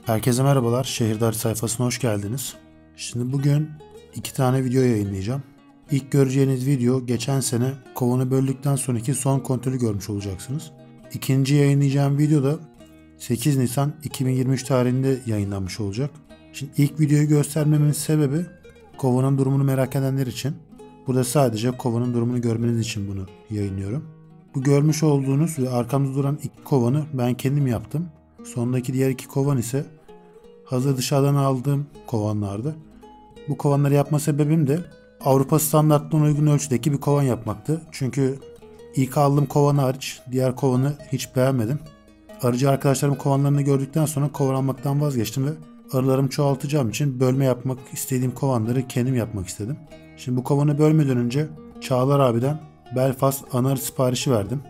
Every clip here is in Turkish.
Herkese merhabalar. Şehirde sayfasına hoş geldiniz. Şimdi bugün iki tane video yayınlayacağım. İlk göreceğiniz video geçen sene kovanı böldükten sonraki son kontrolü görmüş olacaksınız. İkinci yayınlayacağım video da 8 Nisan 2023 tarihinde yayınlanmış olacak. Şimdi ilk videoyu göstermemin sebebi kovanın durumunu merak edenler için. Burada sadece kovanın durumunu görmeniz için bunu yayınlıyorum. Bu görmüş olduğunuz ve arkamda duran iki kovanı ben kendim yaptım. Sondaki diğer iki kovan ise hazır dışarıdan aldığım kovanlardı. Bu kovanları yapma sebebim de Avrupa standartlarına uygun ölçüdeki bir kovan yapmaktı. Çünkü ilk aldığım kovan hariç diğer kovanı hiç beğenmedim. Arıcı arkadaşlarım kovanlarını gördükten sonra kovan almaktan vazgeçtim ve arılarımı çoğaltacağım için bölme yapmak istediğim kovanları kendim yapmak istedim. Şimdi bu kovanı bölmeden önce Çağlar abiden Belfast ana arı siparişi verdim.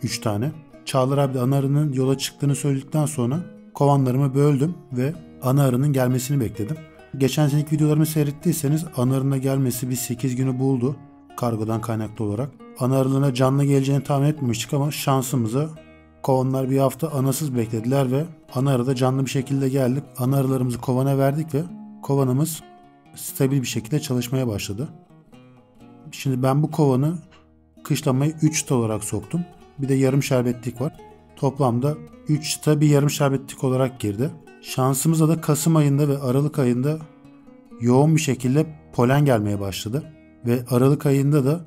3 tane. Çağlar abi de ana arının yola çıktığını söyledikten sonra kovanlarımı böldüm ve ana arının gelmesini bekledim. Geçen seneki videolarımı seyrettiyseniz ana arının gelmesi bir 8 günü buldu kargodan kaynaklı olarak. Ana arılığına canlı geleceğini tahmin etmemiştik ama şansımıza kovanlar bir hafta anasız beklediler ve ana arı da canlı bir şekilde geldik. Ana arılarımızı kovana verdik ve kovanımız stabil bir şekilde çalışmaya başladı. Şimdi ben bu kovanı kışlamayı 3 çıta olarak soktum. Bir de yarım şerbetlik var. Toplamda 3 çıta bir yarım şerbetlik olarak girdi. Şansımıza da Kasım ayında ve Aralık ayında yoğun bir şekilde polen gelmeye başladı. Ve Aralık ayında da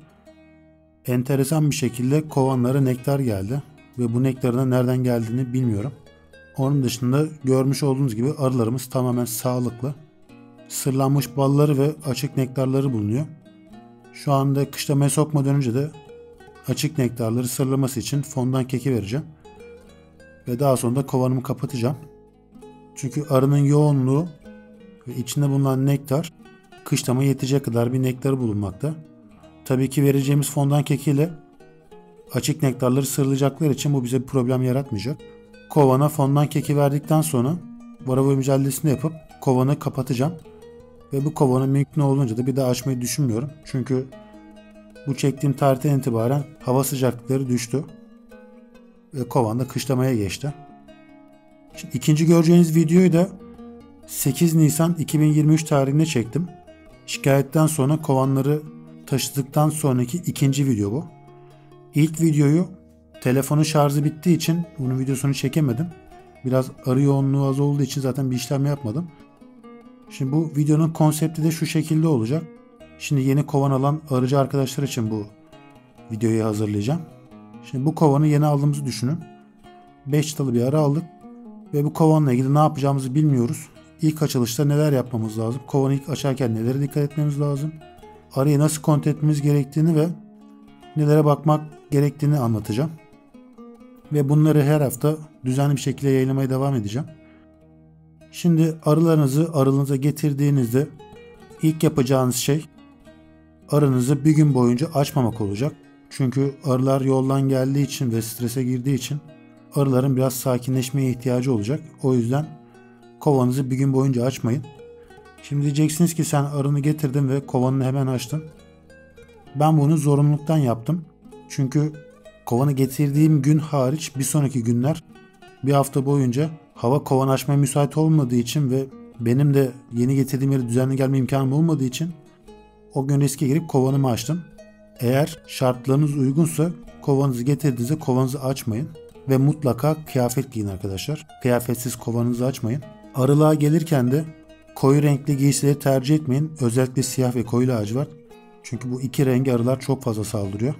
enteresan bir şekilde kovanlara nektar geldi. Ve bu nektarın nereden geldiğini bilmiyorum. Onun dışında görmüş olduğunuz gibi arılarımız tamamen sağlıklı. Sırlanmış balları ve açık nektarları bulunuyor. Şu anda kışlamaya sokmadan önce de açık nektarları sırlaması için fondan keki vereceğim. Ve daha sonra da kovanımı kapatacağım. Çünkü arının yoğunluğu ve içinde bulunan nektar kışlama yetecek kadar bir nektarı bulunmakta. Tabii ki vereceğimiz fondan keki ile açık nektarları sırlayacaklar için bu bize bir problem yaratmayacak. Kovana fondan keki verdikten sonra varroa mücadelesini yapıp kovanı kapatacağım. Ve bu kovanı mümkün olduğunca da bir daha açmayı düşünmüyorum. Çünkü bu çektiğim tarihten itibaren hava sıcaklıkları düştü. Ve kovan da kışlamaya geçti. Şimdi ikinci göreceğiniz videoyu da 8 Nisan 2023 tarihinde çektim. Şikayetten sonra kovanları taşıdıktan sonraki ikinci video bu. İlk videoyu telefonun şarjı bittiği için bunun videosunu çekemedim. Biraz arı yoğunluğu az olduğu için zaten bir işlem yapmadım. Şimdi bu videonun konsepti de şu şekilde olacak. Şimdi yeni kovan alan arıcı arkadaşlar için bu videoyu hazırlayacağım. Şimdi bu kovanı yeni aldığımızı düşünün. 5 çıtalı bir arı aldık. Ve bu kovanla ilgili ne yapacağımızı bilmiyoruz. İlk açılışta neler yapmamız lazım? Kovanı ilk açarken nelere dikkat etmemiz lazım? Arıyı nasıl kontrol etmemiz gerektiğini ve nelere bakmak gerektiğini anlatacağım. Ve bunları her hafta düzenli bir şekilde yayınlamaya devam edeceğim. Şimdi arılarınızı arınıza getirdiğinizde ilk yapacağınız şey arınızı bir gün boyunca açmamak olacak. Çünkü arılar yoldan geldiği için ve strese girdiği için arıların biraz sakinleşmeye ihtiyacı olacak. O yüzden kovanızı bir gün boyunca açmayın. Şimdi diyeceksiniz ki sen arını getirdin ve kovanını hemen açtın. Ben bunu zorunluluktan yaptım. Çünkü kovanı getirdiğim gün hariç bir sonraki günler bir hafta boyunca hava kovan açmaya müsait olmadığı için ve benim de yeni getirdiğim yere düzenli gelme imkanım olmadığı için o gün riske girip kovanımı açtım. Eğer şartlarınız uygunsa kovanınızı getirdiğinizde kovanınızı açmayın. Ve mutlaka kıyafet giyin arkadaşlar. Kıyafetsiz kovanınızı açmayın. Arılığa gelirken de koyu renkli giysileri tercih etmeyin. Özellikle siyah ve koyu lacivert. Çünkü bu iki rengi arılar çok fazla saldırıyor.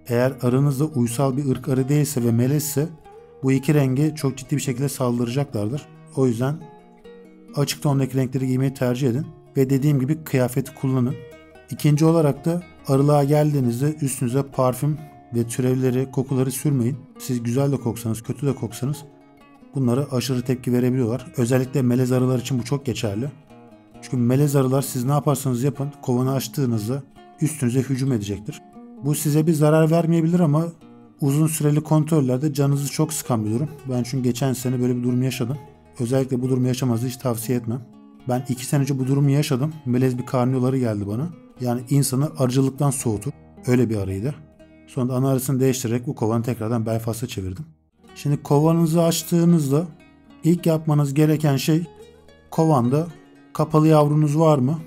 Eğer arınızda uysal bir ırk arı değilse ve melezse bu iki rengi çok ciddi bir şekilde saldıracaklardır. O yüzden açık tondaki renkleri giymeyi tercih edin. Ve dediğim gibi kıyafeti kullanın. İkinci olarak da arılığa geldiğinizde üstünüze parfüm ve türevleri, kokuları sürmeyin. Siz güzel de koksanız, kötü de koksanız bunlara aşırı tepki verebiliyorlar. Özellikle melez arılar için bu çok geçerli. Çünkü melez arılar siz ne yaparsanız yapın kovanı açtığınızda üstünüze hücum edecektir. Bu size bir zarar vermeyebilir ama uzun süreli kontrollerde canınızı çok sıkan bir durum. Ben çünkü geçen sene böyle bir durum yaşadım. Özellikle bu durumu yaşamanızı hiç tavsiye etmem. Ben 2 sene önce bu durumu yaşadım. Melez bir karnıyolları geldi bana. Yani insanı arıcılıktan soğutur. Öyle bir arıydı. Sonra ana arısını değiştirerek bu kovanı tekrardan Belfast'a çevirdim. Şimdi kovanınızı açtığınızda İlk yapmanız gereken şey kovanda kapalı yavrunuz var mı?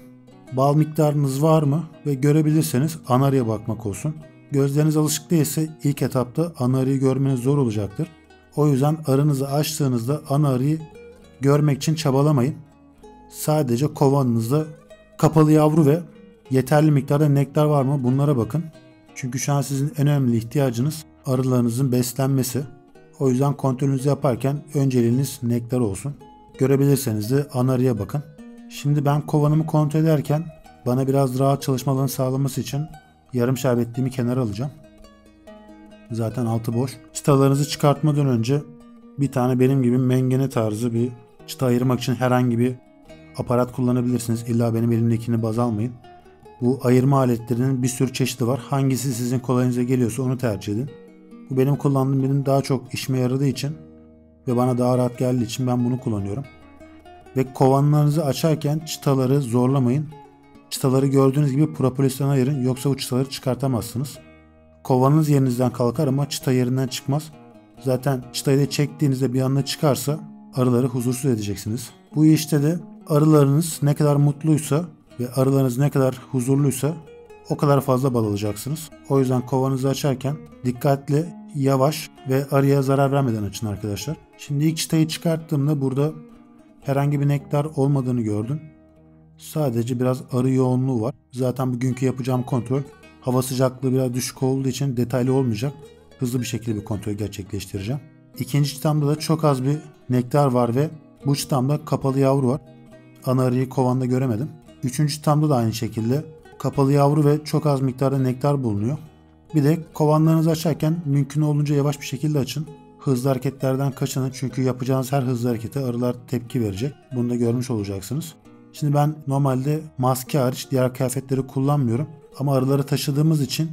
Bal miktarınız var mı? Ve görebilirseniz ana arıya bakmak olsun. Gözleriniz alışık değilse ilk etapta ana arıyı görmeniz zor olacaktır. O yüzden arınızı açtığınızda ana arıyı görmek için çabalamayın. Sadece kovanınızda kapalı yavru ve yeterli miktarda nektar var mı bunlara bakın. Çünkü şu an sizin en önemli ihtiyacınız arılarınızın beslenmesi. O yüzden kontrolünüzü yaparken önceliğiniz nektar olsun. Görebilirseniz de ana arıya bakın. Şimdi ben kovanımı kontrol ederken bana biraz rahat çalışma alanı sağlaması için yarım şerbetliğimi kenara alacağım. Zaten altı boş. Çıtalarınızı çıkartmadan önce bir tane benim gibi mengene tarzı bir çıta ayırmak için herhangi bir aparat kullanabilirsiniz. İlla benim elimdekini baz almayın. Bu ayırma aletlerinin bir sürü çeşidi var. Hangisi sizin kolayınıza geliyorsa onu tercih edin. Bu benim kullandığım, benim daha çok işime yaradığı için ve bana daha rahat geldiği için ben bunu kullanıyorum. Ve kovanlarınızı açarken çıtaları zorlamayın. Çıtaları gördüğünüz gibi propolisden ayırın, yoksa o çıtaları çıkartamazsınız. Kovanınız yerinizden kalkar ama çıta yerinden çıkmaz. Zaten çıtayı da çektiğinizde bir anda çıkarsa arıları huzursuz edeceksiniz. Bu işte de arılarınız ne kadar mutluysa ve arılarınız ne kadar huzurluysa o kadar fazla bal alacaksınız. O yüzden kovanızı açarken dikkatli, yavaş ve arıya zarar vermeden açın arkadaşlar. Şimdi ilk çıtayı çıkarttığımda burada herhangi bir nektar olmadığını gördüm. Sadece biraz arı yoğunluğu var. Zaten bugünkü yapacağım kontrol hava sıcaklığı biraz düşük olduğu için detaylı olmayacak. Hızlı bir şekilde bir kontrol gerçekleştireceğim. İkinci çıtamda da çok az bir nektar var ve bu çıtamda kapalı yavru var. Ana arıyı kovanda göremedim. Üçüncü çıtamda da aynı şekilde kapalı yavru ve çok az miktarda nektar bulunuyor. Bir de kovanlarınızı açarken mümkün olduğunca yavaş bir şekilde açın. Hızlı hareketlerden kaçının, çünkü yapacağınız her hızlı harekete arılar tepki verecek. Bunu da görmüş olacaksınız. Şimdi ben normalde maske hariç diğer kıyafetleri kullanmıyorum. Ama arıları taşıdığımız için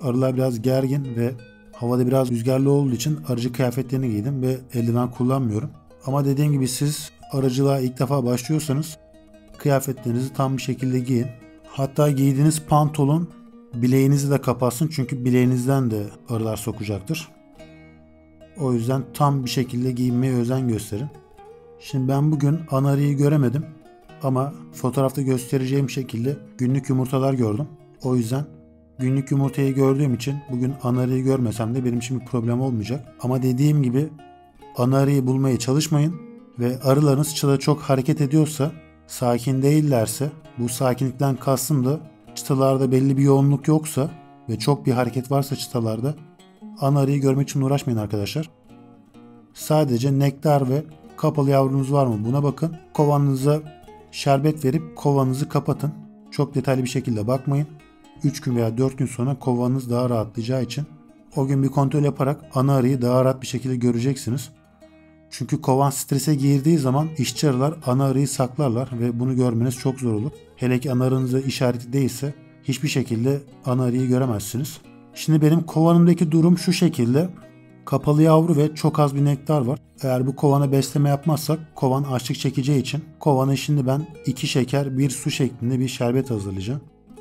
arılar biraz gergin ve havada biraz rüzgarlı olduğu için arıcı kıyafetlerini giydim ve eldiven kullanmıyorum. Ama dediğim gibi siz arıcılığa ilk defa başlıyorsanız kıyafetlerinizi tam bir şekilde giyin. Hatta giydiğiniz pantolon bileğinizi de kapatsın, çünkü bileğinizden de arılar sokacaktır. O yüzden tam bir şekilde giyinmeye özen gösterin. Şimdi ben bugün ana arıyı göremedim ama fotoğrafta göstereceğim şekilde günlük yumurtalar gördüm. O yüzden günlük yumurtayı gördüğüm için bugün ana arıyı görmesem de benim için bir problem olmayacak. Ama dediğim gibi ana arıyı bulmaya çalışmayın ve arılarınız çıtada çok hareket ediyorsa, sakin değillerse, bu sakinlikten kastım da çıtalarda belli bir yoğunluk yoksa ve çok bir hareket varsa çıtalarda ana arıyı görmek için uğraşmayın arkadaşlar. Sadece nektar ve kapalı yavrunuz var mı buna bakın. Kovanınıza şerbet verip kovanınızı kapatın. Çok detaylı bir şekilde bakmayın. 3 gün veya 4 gün sonra kovanınız daha rahatlayacağı için o gün bir kontrol yaparak ana arıyı daha rahat bir şekilde göreceksiniz. Çünkü kovan strese girdiği zaman işçi arılar ana arıyı saklarlar ve bunu görmeniz çok zor olur. Hele ki ana arınızda işareti değilse hiçbir şekilde ana arıyı göremezsiniz. Şimdi benim kovanımdaki durum şu şekilde. Kapalı yavru ve çok az bir nektar var. Eğer bu kovana besleme yapmazsak kovan açlık çekeceği için kovana şimdi ben 2 şeker 1 su şeklinde bir şerbet hazırlayacağım.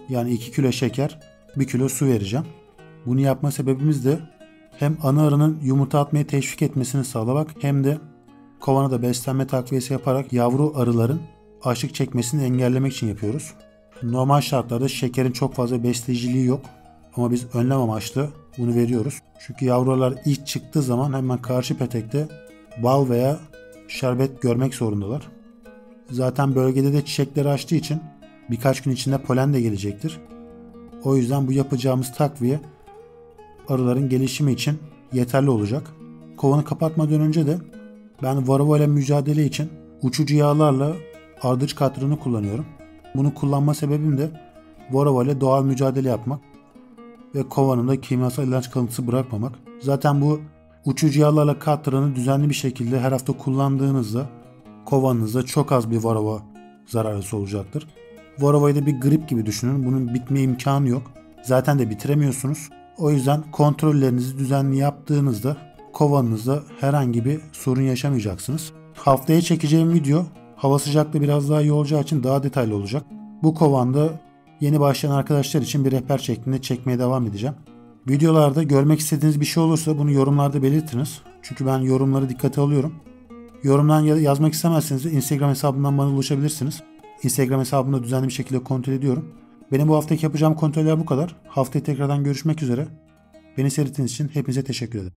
Yani 2 kilo şeker 1 kilo su vereceğim. Bunu yapma sebebimiz de hem ana arının yumurta atmayı teşvik etmesini sağlamak hem de kovana da beslenme takviyesi yaparak yavru arıların açlık çekmesini engellemek için yapıyoruz. Normal şartlarda şekerin çok fazla besleyiciliği yok. Ama biz önlem amaçlı bunu veriyoruz. Çünkü yavrular ilk çıktığı zaman hemen karşı petekte bal veya şerbet görmek zorundalar. Zaten bölgede de çiçekleri açtığı için birkaç gün içinde polen de gelecektir. O yüzden bu yapacağımız takviye arıların gelişimi için yeterli olacak. Kovanı kapatmadan önce de ben varroa ile mücadele için uçucu yağlarla ardıç katranı kullanıyorum. Bunu kullanma sebebim de varroa ile doğal mücadele yapmak ve kovanımda kimyasal ilaç kalıntısı bırakmamak. Zaten bu uçucu yağlarla katranı düzenli bir şekilde her hafta kullandığınızda kovanınızda çok az bir varroa zararlısı olacaktır. Varroa'yı da bir grip gibi düşünün. Bunun bitme imkanı yok. Zaten de bitiremiyorsunuz. O yüzden kontrollerinizi düzenli yaptığınızda kovanınızda herhangi bir sorun yaşamayacaksınız. Haftaya çekeceğim video hava sıcaklığı biraz daha iyi olacağı için daha detaylı olacak. Bu kovanda yeni başlayan arkadaşlar için bir rehber şeklinde çekmeye devam edeceğim. Videolarda görmek istediğiniz bir şey olursa bunu yorumlarda belirtiniz. Çünkü ben yorumları dikkate alıyorum. Yorumdan yazmak istemezseniz de Instagram hesabından bana ulaşabilirsiniz. Instagram hesabımda düzenli bir şekilde kontrol ediyorum. Benim bu haftaki yapacağım kontroller bu kadar. Haftaya tekrardan görüşmek üzere. Beni seyrettiğiniz için hepinize teşekkür ederim.